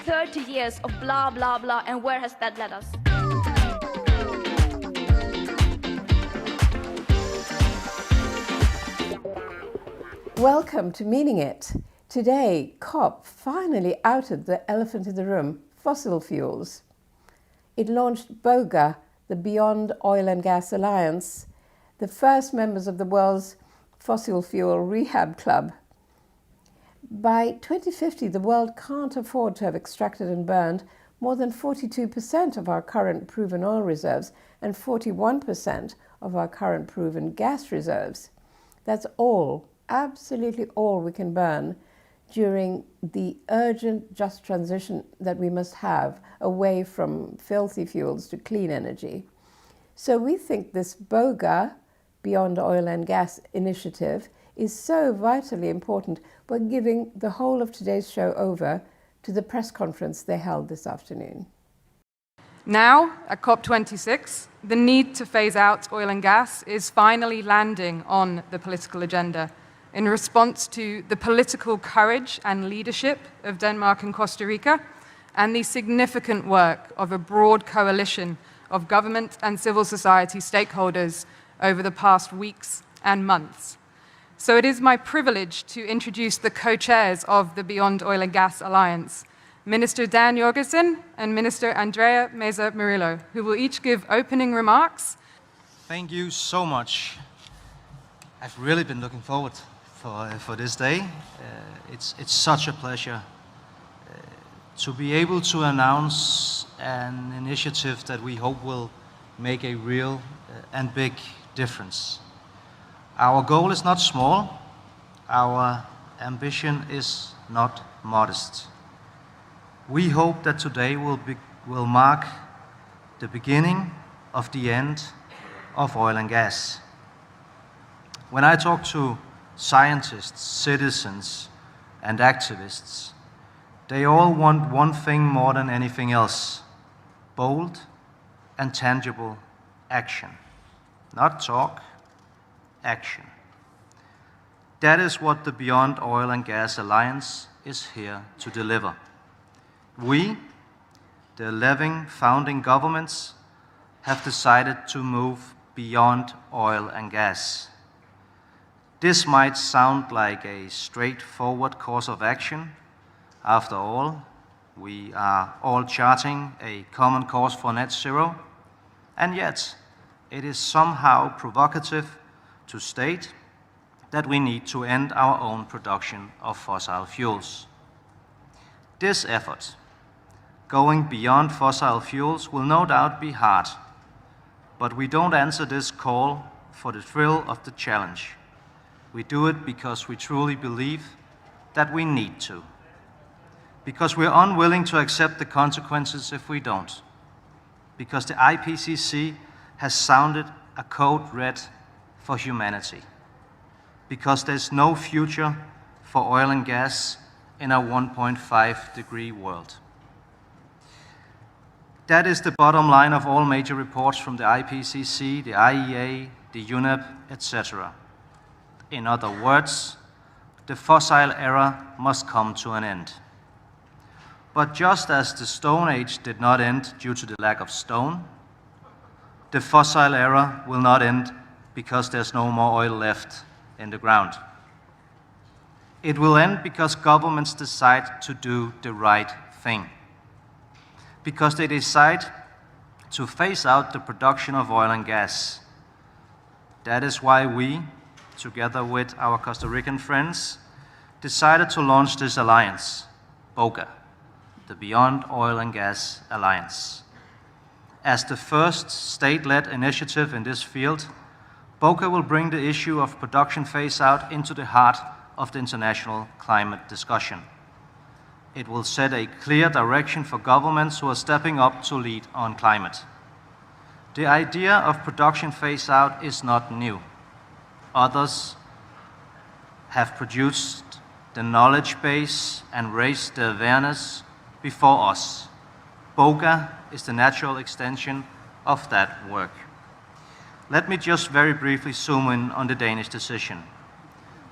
30 years of blah, blah, blah, and where has that led us? Welcome to Meaning It. Today, COP finally outed the elephant in the room, fossil fuels. It launched BOGA, the Beyond Oil and Gas Alliance, the first members of the world's fossil fuel rehab club. By 2050, the world can't afford to have extracted and burned more than 42% of our current proven oil reserves and 41% of our current proven gas reserves. That's all, absolutely all we can burn during the urgent just transition that we must have away from filthy fuels to clean energy. So we think this BOGA, Beyond Oil and Gas initiative, is so vitally important. We're giving the whole of today's show over to the press conference they held this afternoon. Now, at COP26, the need to phase out oil and gas is finally landing on the political agenda in response to the political courage and leadership of Denmark and Costa Rica, and the significant work of a broad coalition of government and civil society stakeholders over the past weeks and months. So it is my privilege to introduce the co-chairs of the Beyond Oil and Gas Alliance, Minister Dan Jorgensen and Minister Andrea Meza Murillo, who will each give opening remarks. Thank you so much. I've really been looking forward for this day. It's such a pleasure to be able to announce an initiative that we hope will make a real and big difference. Our goal is not small. Our ambition is not modest. We hope that today will mark the beginning of the end of oil and gas. When I talk to scientists, citizens, and activists, they all want one thing more than anything else: bold and tangible action. Not talk, action. That is what the Beyond Oil and Gas Alliance is here to deliver. We, the 11 founding governments, have decided to move beyond oil and gas. This might sound like a straightforward course of action. After all, we are all charting a common course for net zero, and yet it is somehow provocative to state that we need to end our own production of fossil fuels. This effort, going beyond fossil fuels, will no doubt be hard, but we don't answer this call for the thrill of the challenge. We do it because we truly believe that we need to, because we're unwilling to accept the consequences if we don't, because the IPCC has sounded a code red for humanity, because there's no future for oil and gas in a 1.5-degree world. That is the bottom line of all major reports from the IPCC, the IEA, the UNEP, etc. In other words, the fossil era must come to an end. But just as the Stone Age did not end due to the lack of stone, the fossil era will not end because there's no more oil left in the ground. It will end because governments decide to do the right thing, because they decide to phase out the production of oil and gas. That is why we, together with our Costa Rican friends, decided to launch this alliance, BOGA, the Beyond Oil and Gas Alliance. As the first state-led initiative in this field, BOGA will bring the issue of production phase-out into the heart of the international climate discussion. It will set a clear direction for governments who are stepping up to lead on climate. The idea of production phase-out is not new. Others have produced the knowledge base and raised the awareness before us. BOGA is the natural extension of that work. Let me just very briefly zoom in on the Danish decision.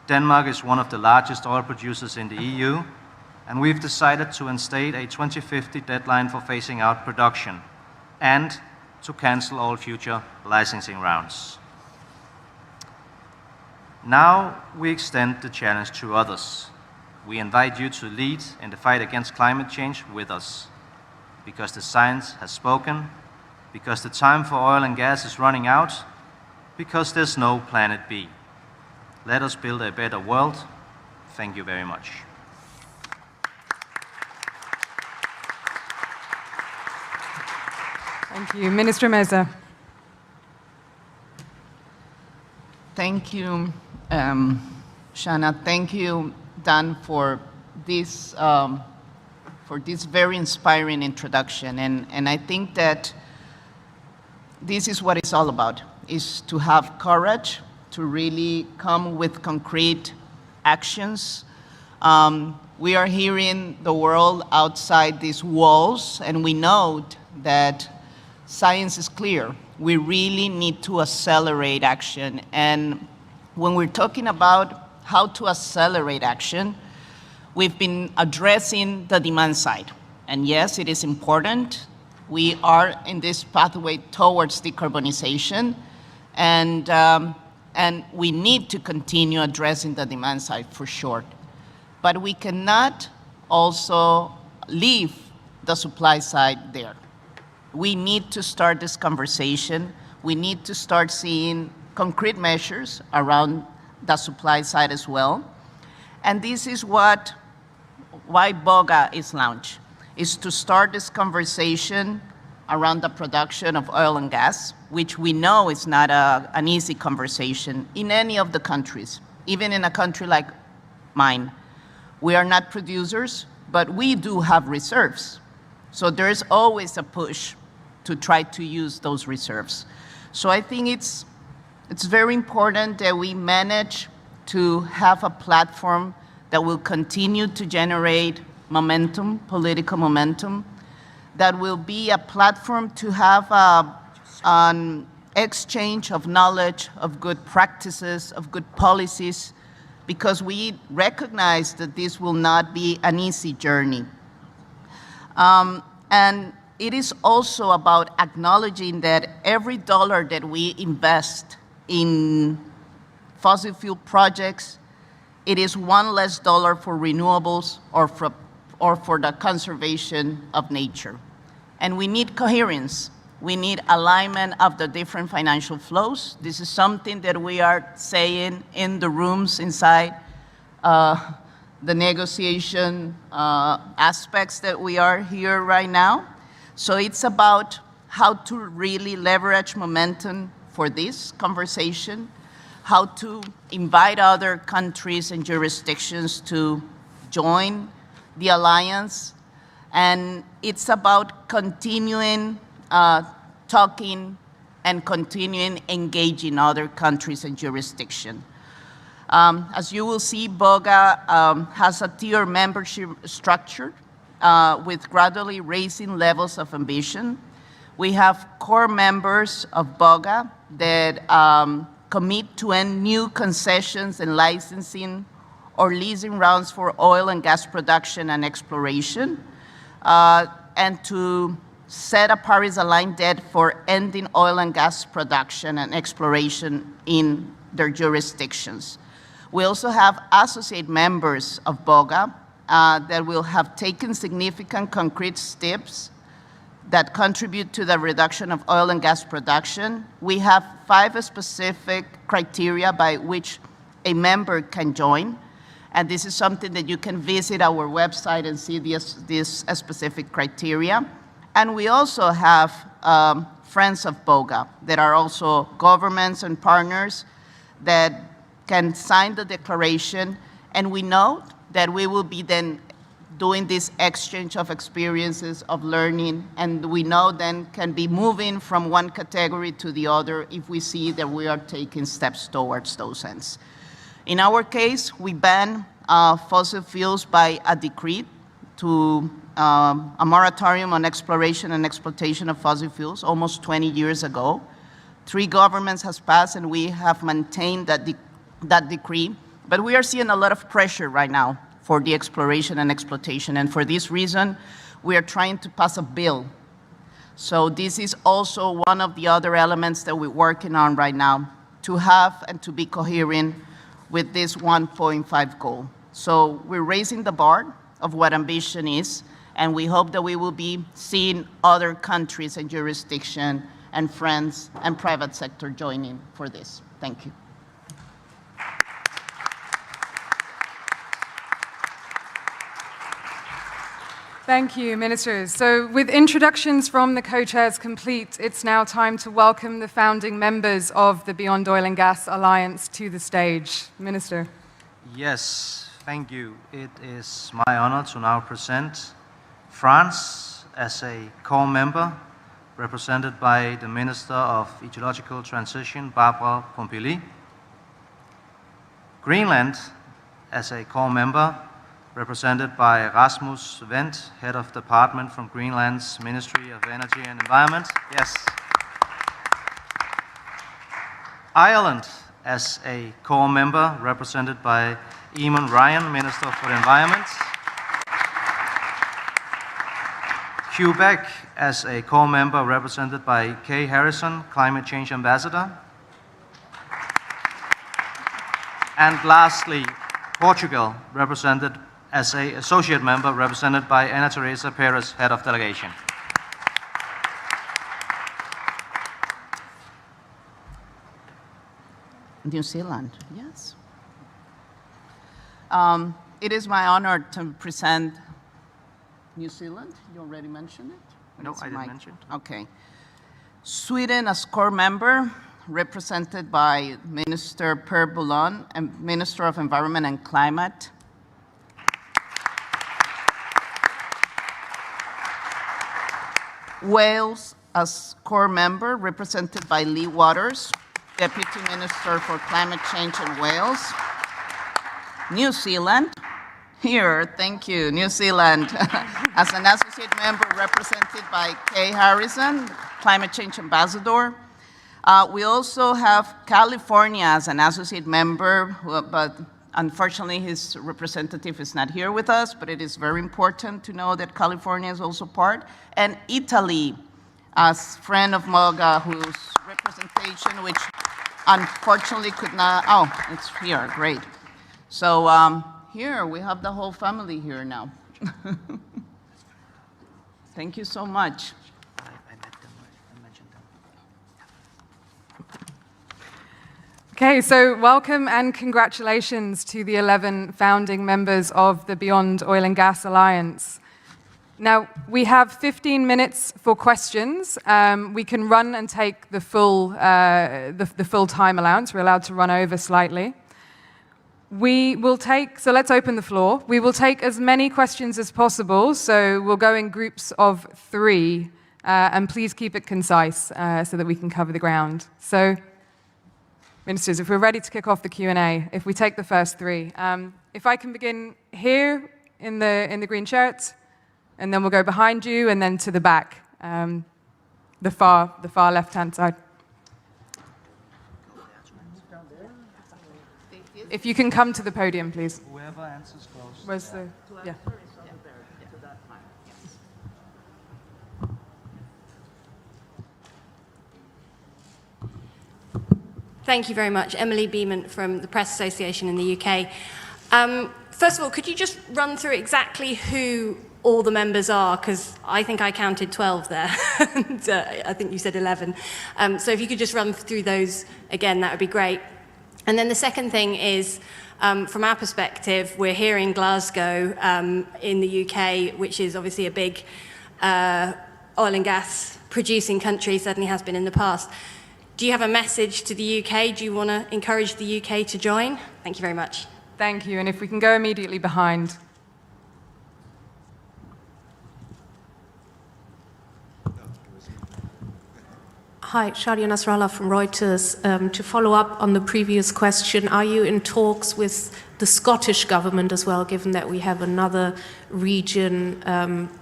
Denmark is one of the largest oil producers in the EU. and we've decided to instate a 2050 deadline for phasing out production and to cancel all future licensing rounds. Now we extend the challenge to others. We invite you to lead in the fight against climate change with us, because the science has spoken, because the time for oil and gas is running out, because there's no planet B. Let us build a better world. Thank you very much. Thank you. Minister Meza. Thank you, Shanna. Thank you, Dan, for this very inspiring introduction. And I think that this is what it's all about, is to have courage to really come with concrete actions. We are hearing the world outside these walls, and we know that science is clear. We really need to accelerate action. And when we're talking about how to accelerate action, we've been addressing the demand side. And yes, it is important. We are in this pathway towards decarbonization, and we need to continue addressing the demand side for sure. But we cannot also leave the supply side there. We need to start this conversation. We need to start seeing concrete measures around the supply side as well. And this is why BOGA is launched, is to start this conversation around the production of oil and gas, which we know is not an easy conversation in any of the countries, even in a country like mine. We are not producers, but we do have reserves. So there's always a push to try to use those reserves. So I think it's very important that we manage to have a platform that will continue to generate momentum, political momentum, that will be a platform to have an exchange of knowledge, of good practices, of good policies, because we recognize that this will not be an easy journey. And it is also about acknowledging that every dollar that we invest in fossil fuel projects, it is one less dollar for renewables or for the conservation of nature. And we need coherence. We need alignment of the different financial flows. This is something that we are saying in the rooms inside the negotiation aspects that we are here right now. So it's about how to really leverage momentum for this conversation, how to invite other countries and jurisdictions to join the alliance. And it's about continuing talking and continuing engaging other countries and jurisdictions. As you will see, BOGA has a tier membership structure with gradually raising levels of ambition. We have core members of BOGA that commit to end new concessions and licensing or leasing rounds for oil and gas production and exploration, and to set a Paris-aligned debt for ending oil and gas production and exploration in their jurisdictions. We also have associate members of BOGA that will have taken significant concrete steps that contribute to the reduction of oil and gas production. We have 5 specific criteria by which a member can join. And this is something that you can visit our website and see these specific criteria. And we also have friends of BOGA that are also governments and partners that can sign the declaration. And we know that we will be then doing this exchange of experiences, of learning, and we know then can be moving from one category to the other if we see that we are taking steps towards those ends. In our case, we ban fossil fuels by a decree to a moratorium on exploration and exploitation of fossil fuels almost 20 years ago. 3 governments has passed and we have maintained that decree, but we are seeing a lot of pressure right now for the exploration and exploitation. And for this reason, we are trying to pass a bill. So this is also one of the other elements that we're working on right now, to have and to be coherent with this 1.5 goal. So we're raising the bar of what ambition is, and we hope that we will be seeing other countries and jurisdiction and friends and private sector joining for this. Thank you. Thank you, Ministers. So with introductions from the co-chairs complete, it's now time to welcome the founding members of the Beyond Oil and Gas Alliance to the stage. Minister. Yes, thank you. It is my honor to now present France as a core member, represented by the Minister of Ecological Transition, Barbara Pompili. Greenland as a core member, represented by Rasmus Wendt, Head of Department from Greenland's Ministry of Energy and Environment. Yes. Ireland as a core member, represented by Eamon Ryan, Minister for the Environment. Quebec as a core member, represented by Kay Harrison, Climate Change Ambassador. And lastly, Portugal, represented as an associate member, represented by Ana Teresa Perez, Head of Delegation. New Zealand, yes. It is my honor to present New Zealand. You already mentioned it? No, I didn't mention it. Okay. Sweden as core member, represented by Minister Per Bolund, and Minister of Environment and Climate. Wales as core member, represented by Lee Waters, Deputy Minister for Climate Change in Wales. New Zealand, here, thank you, New Zealand, as an associate member, represented by Kay Harrison, Climate Change Ambassador. We also have California as an associate member, but unfortunately his representative is not here with us, but it is very important to know that California is also part. And Italy as friend of BOGA, whose representation, which unfortunately could not, oh, it's here, great. So here, we have the whole family here now. Thank you so much. I met them, I mentioned them. Okay, so welcome and congratulations to the 11 founding members of the Beyond Oil and Gas Alliance. Now, we have 15 minutes for questions. We can run and take the full time allowance. We're allowed to run over slightly. We will take, so let's open the floor. We will take as many questions as possible, so we'll go in groups of 3, and please keep it concise so that we can cover the ground. So, Ministers, if we're ready to kick off the Q&A, if we take the first 3. If I can begin here in the green shirt, and then we'll go behind you, and then to the back, the far left-hand side. If you can come to the podium, please. Whoever answers close. Where's the, yeah. Thank you very much. Emily Beeman from the Press Association in the UK. First of all, could you just run through exactly who all the members are? Because I think I counted 12 there, and I think you said 11. So if you could just run through those again, that would be great. And then the second thing is, from our perspective, we're here in Glasgow in the UK, which is obviously a big oil and gas producing country, certainly has been in the past. Do you have a message to the UK? Do you want to encourage the UK to join? Thank you very much. Thank you, and if we can go immediately behind. Hi, Shadia Nasrallah from Reuters. To follow up on the previous question, are you in talks with the Scottish government as well, given that we have another region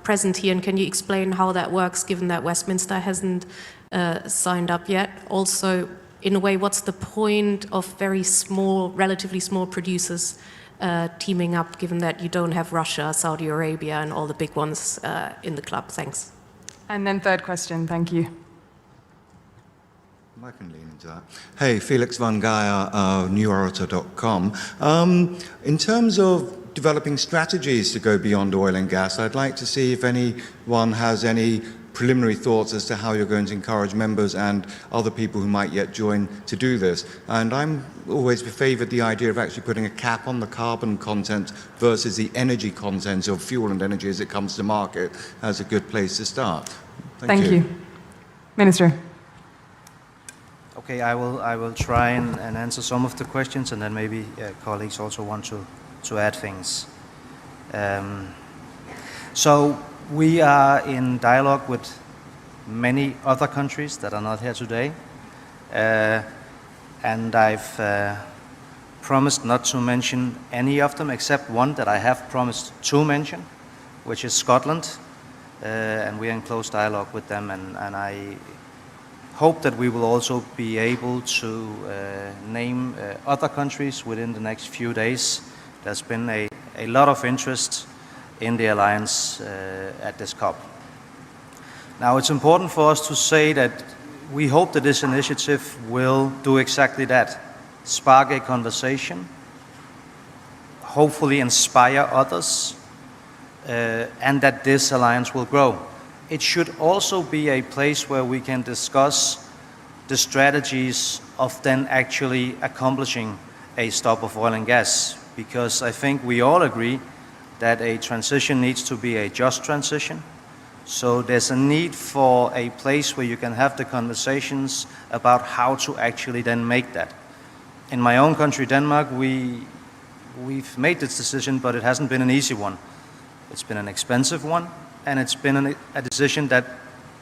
present here? And can you explain how that works, given that Westminster hasn't signed up yet? Also, in a way, what's the point of very small, relatively small producers teaming up, given that you don't have Russia, Saudi Arabia, and all the big ones in the club? Thanks. And then third question, thank you. I can lean into that. Hey, Felix van Geyer, neworator.com. In terms of developing strategies to go beyond oil and gas, I'd like to see if anyone has any preliminary thoughts as to how you're going to encourage members and other people who might yet join to do this. And I'm always favoured the idea of actually putting a cap on the carbon content versus the energy content of fuel and energy as it comes to market as a good place to start. Thank you. Minister. Okay, I will try and answer some of the questions, and then maybe colleagues also want to add things. So we are in dialogue with many other countries that are not here today, and I've promised not to mention any of them except one that I have promised to mention, which is Scotland, and we are in close dialogue with them, and I hope that we will also be able to name other countries within the next few days. There's been a lot of interest in the alliance at this COP. Now, it's important for us to say that we hope that this initiative will do exactly that, spark a conversation, hopefully inspire others, and that this alliance will grow. It should also be a place where we can discuss the strategies of then actually accomplishing a stop of oil and gas, because I think we all agree that a transition needs to be a just transition. So there's a need for a place where you can have the conversations about how to actually then make that. In my own country, Denmark, we've made this decision, but it hasn't been an easy one. It's been an expensive one, and it's been a decision that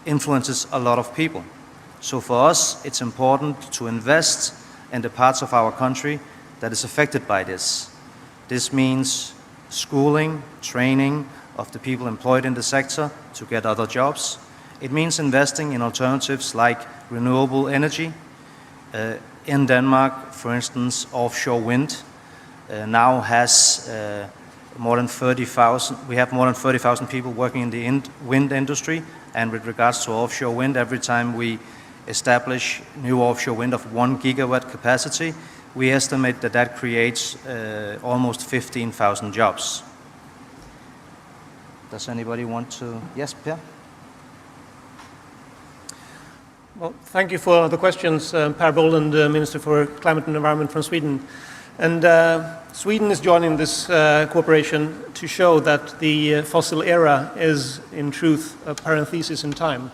influences a lot of people. So for us, it's important to invest in the parts of our country that is affected by this. This means schooling, training of the people employed in the sector to get other jobs. It means investing in alternatives like renewable energy. In Denmark, for instance, offshore wind now has more than 30,000. We have more than 30,000 people working in the wind industry. And with regards to offshore wind, every time we establish new offshore wind of 1 gigawatt capacity, we estimate that that creates almost 15,000 jobs. Does anybody want to? Yes, Pierre? Well, thank you for the questions, Per Bolund, Minister for Climate and Environment from Sweden. And Sweden is joining this cooperation to show that the fossil era is, in truth, a parenthesis in time,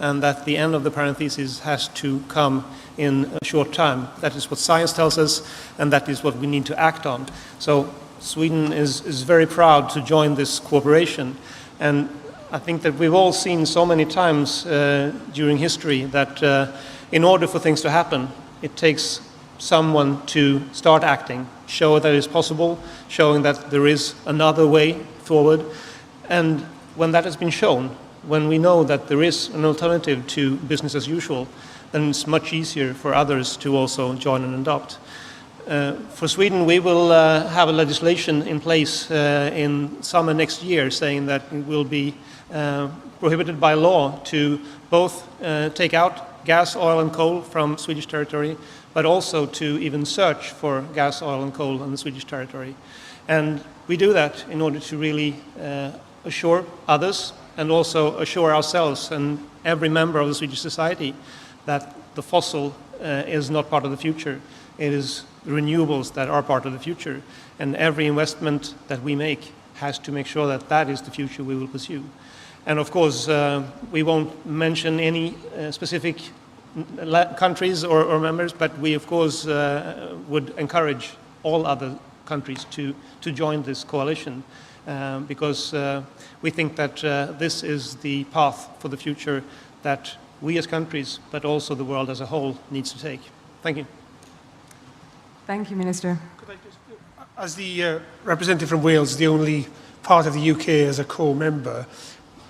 and that the end of the parenthesis has to come in a short time. That is what science tells us, and that is what we need to act on. So Sweden is very proud to join this cooperation. And I think that we've all seen so many times during history that in order for things to happen, it takes someone to start acting, show that it's possible, showing that there is another way forward. And when that has been shown, when we know that there is an alternative to business as usual, then it's much easier for others to also join and adopt. For Sweden, we will have a legislation in place in summer next year saying that it will be prohibited by law to both take out gas, oil and coal from Swedish territory, but also to even search for gas, oil and coal on the Swedish territory. And we do that in order to really assure others and also assure ourselves and every member of the Swedish society that the fossil is not part of the future. It is the renewables that are part of the future. And every investment that we make has to make sure that that is the future we will pursue. And of course, we won't mention any specific countries or members, but we of course would encourage all other countries to join this coalition because we think that this is the path for the future that we as countries, but also the world as a whole, needs to take. Thank you. Thank you, Minister. Could I just, as the representative from Wales, the only part of the UK as a co-member,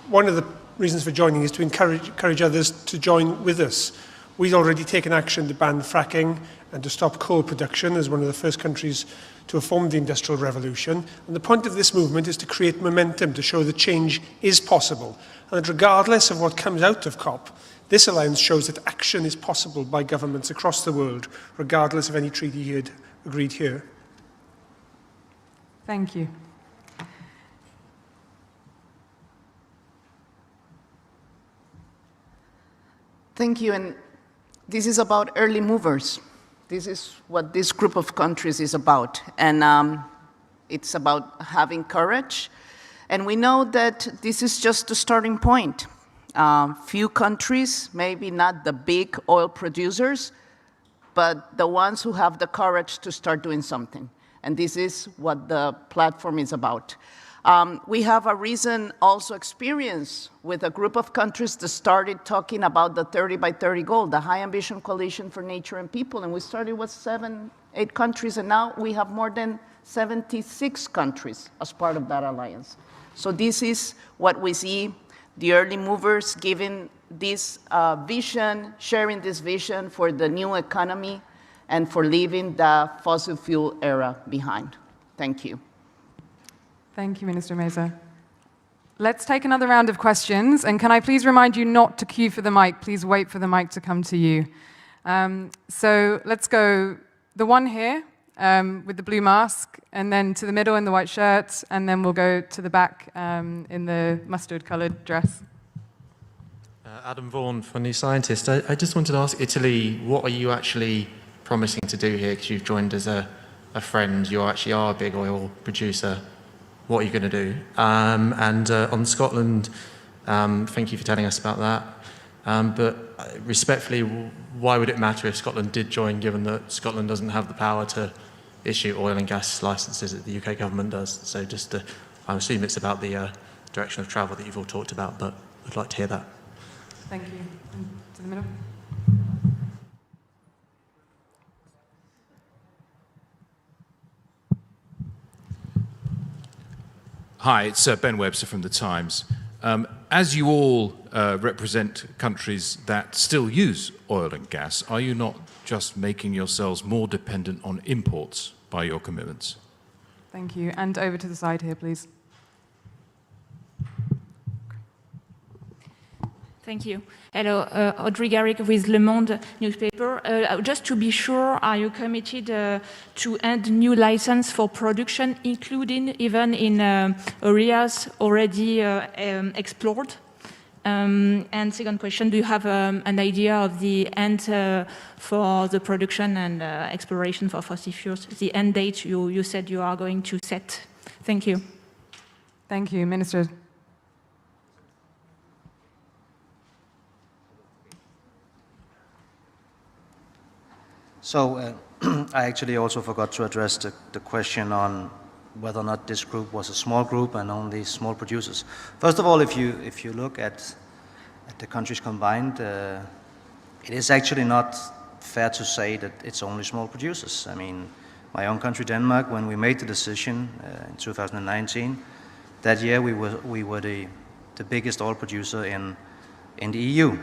one of the reasons for joining is to encourage others to join with us. We've already taken action to ban fracking and to stop coal production as one of the first countries to inform the Industrial Revolution. And the point of this movement is to create momentum, to show that change is possible. And that regardless of what comes out of COP, this alliance shows that action is possible by governments across the world, regardless of any treaty he had agreed here. Thank you. Thank you. And this is about early movers. This is what this group of countries is about. And it's about having courage. And we know that this is just the starting point. Few countries, maybe not the big oil producers, but the ones who have the courage to start doing something. And this is what the platform is about. We have a recent also experience with a group of countries that started talking about the 30 by 30 goal, the High Ambition Coalition for Nature and People. And we started with 7, 8 countries, and now we have more than 76 countries as part of that alliance. So this is what we see, the early movers giving this vision, sharing this vision for the new economy and for leaving the fossil fuel era behind. Thank you. Thank you, Minister Meza. Let's take another round of questions. And can I please remind you not to queue for the mic? Please wait for the mic to come to you. So let's go the one here with the blue mask, and then to the middle in the white shirt, and then we'll go to the back in the mustard-colored dress. Adam Vaughan from New Scientist. I just wanted to ask Italy, what are you actually promising to do here? Because you've joined as a friend, you actually are a big oil producer. What are you going to do? And on Scotland, thank you for telling us about that. But respectfully, why would it matter if Scotland did join, given that Scotland doesn't have the power to issue oil and gas licenses that the UK government does? So just I assume it's about the direction of travel that you've all talked about, but I'd like to hear that. Thank you. And to the middle. Hi, it's Ben Webster from The Times. As you all represent countries that still use oil and gas, are you not just making yourselves more dependent on imports by your commitments? Thank you. And over to the side here, please. Thank you. Hello, Audrey Garrick with Le Monde newspaper. Just to be sure, are you committed to end new license for production, including even in areas already explored? And second question, do you have an idea of the end for the production and exploration for fossil fuels, the end date you said you are going to set? Thank you. Thank you, Minister. So I actually also forgot to address the question on whether or not this group was a small group and only small producers. First of all, if you look at the countries combined, it is actually not fair to say that it's only small producers. I mean, my own country, Denmark, when we made the decision in 2019, that year we were the biggest oil producer in the EU.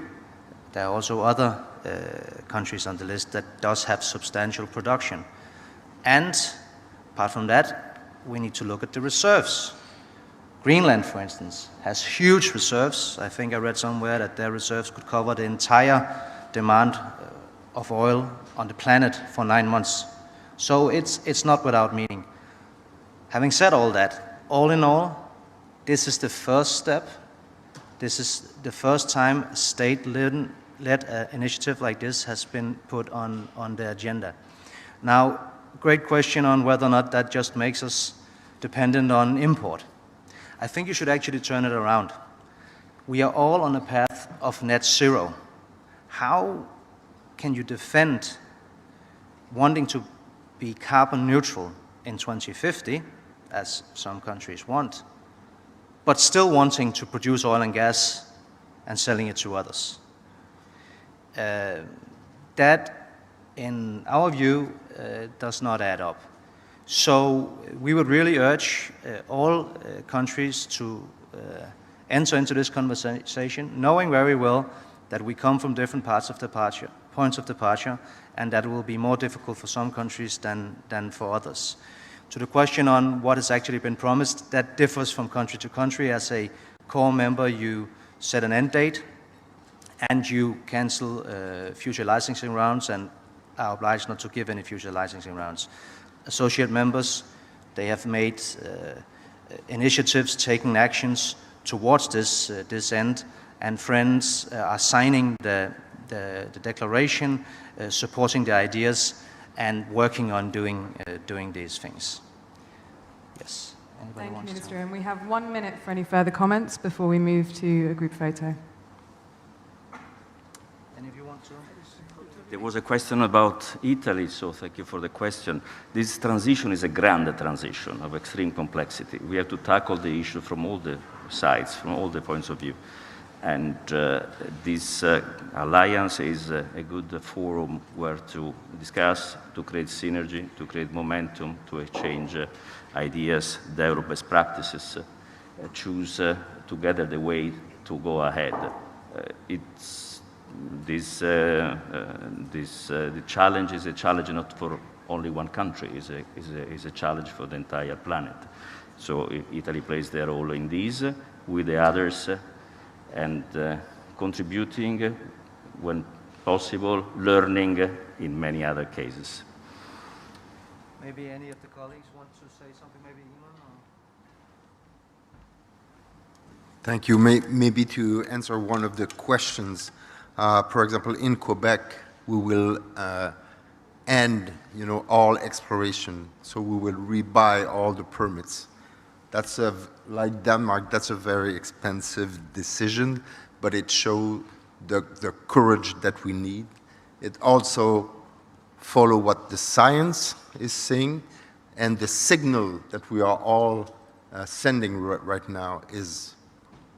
There are also other countries on the list that does have substantial production. And apart from that, we need to look at the reserves. Greenland, for instance, has huge reserves. I think I read somewhere that their reserves could cover the entire demand of oil on the planet for 9 months. So it's not without meaning. Having said all that, all in all, this is the first step. This is the first time a state-led initiative like this has been put on the agenda. Now, great question on whether or not that just makes us dependent on import. I think you should actually turn it around. We are all on a path of net zero. How can you defend wanting to be carbon neutral in 2050, as some countries want, but still wanting to produce oil and gas and selling it to others? That, in our view, does not add up. So we would really urge all countries to enter into this conversation, knowing very well that we come from different points of departure, and that it will be more difficult for some countries than for others. To the question on what has actually been promised, that differs from country to country. As a core member, you set an end date and you cancel future licensing rounds and are obliged not to give any future licensing rounds. Associate members, they have made initiatives, taken actions towards this end, and friends are signing the declaration, supporting the ideas, and working on doing these things. Yes. Anybody Thank wants you, to? Minister. And we have 1 minute for any further comments before we move to a group photo. Any of you want to? There was a question about Italy, so thank you for the question. This transition is a grand transition of extreme complexity. We have to tackle the issue from all the sides, from all the points of view. And this alliance is a good forum where to discuss, to create synergy, to create momentum, to exchange ideas, develop best practices, choose together the way to go ahead. The challenge is a challenge not for only one country, is a challenge for the entire planet. So Italy plays their role in this with the others, and contributing when possible, learning in many other cases. Maybe any of the colleagues want to say something, maybe Iman? Thank you. Maybe to answer one of the questions, for example, in Quebec, we will end, all exploration, so we will rebuy all the permits. That's like Denmark, that's a very expensive decision, but it shows the courage that we need. It also follows what the science is saying, and the signal that we are all sending right now is,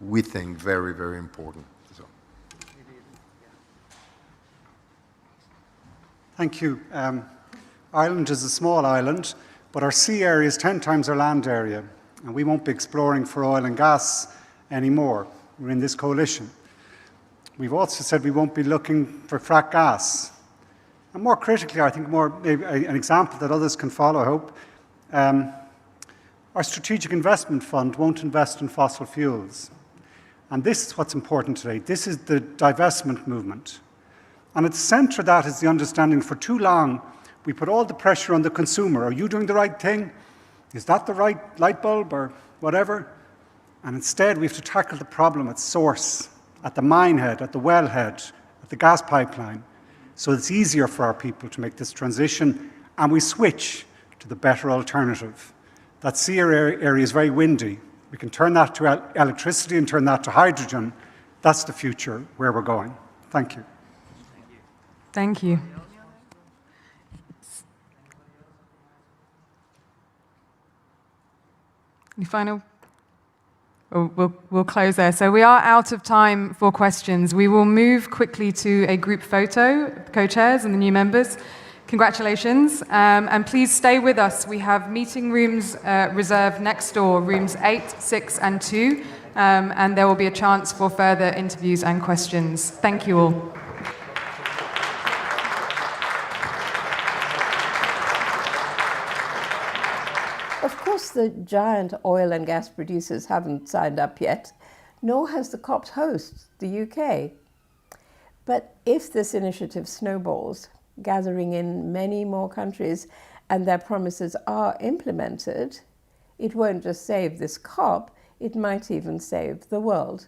we think, very, very important. So. Thank you. Ireland is a small island, but our sea area is 10 times our land area. And we won't be exploring for oil and gas anymore. We're in this coalition. We've also said we won't be looking for frack gas. And more critically, I think maybe an example that others can follow, I hope, our Strategic Investment Fund won't invest in fossil fuels. And this is what's important today. This is the divestment movement. And at the centre of that is the understanding for too long we put all the pressure on the consumer. Are you doing the right thing? Is that the right light bulb or whatever? And instead, we have to tackle the problem at source, at the mine head, at the wellhead, at the gas pipeline, so it's easier for our people to make this transition, and we switch to the better alternative. That sea area is very windy. We can turn that to electricity and turn that to hydrogen. That's the future where we're going. Thank you. Thank you. Any final? We'll close there. So we are out of time for questions. We will move quickly to a group photo, co-chairs and the new members. Congratulations. And please stay with us. We have meeting rooms reserved next door, rooms 8, 6, and 2. And there will be a chance for further interviews and questions. Thank you all. Of course, the giant oil and gas producers haven't signed up yet, nor has the COP's host, the UK. But if this initiative snowballs, gathering in many more countries, and their promises are implemented, it won't just save this COP, it might even save the world.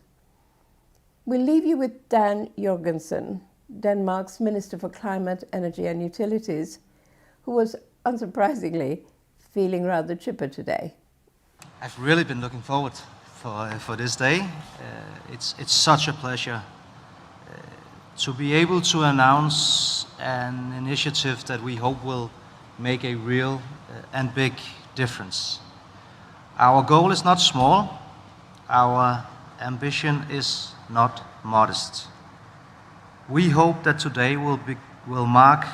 We'll leave you with Dan Jorgensen, Denmark's Minister for Climate, Energy and Utilities, who was, unsurprisingly, feeling rather chipper today. I've really been looking forward for this day. It's such a pleasure to be able to announce an initiative that we hope will make a real and big difference. Our goal is not small. Our ambition is not modest. We hope that today will mark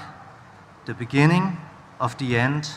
the beginning of the end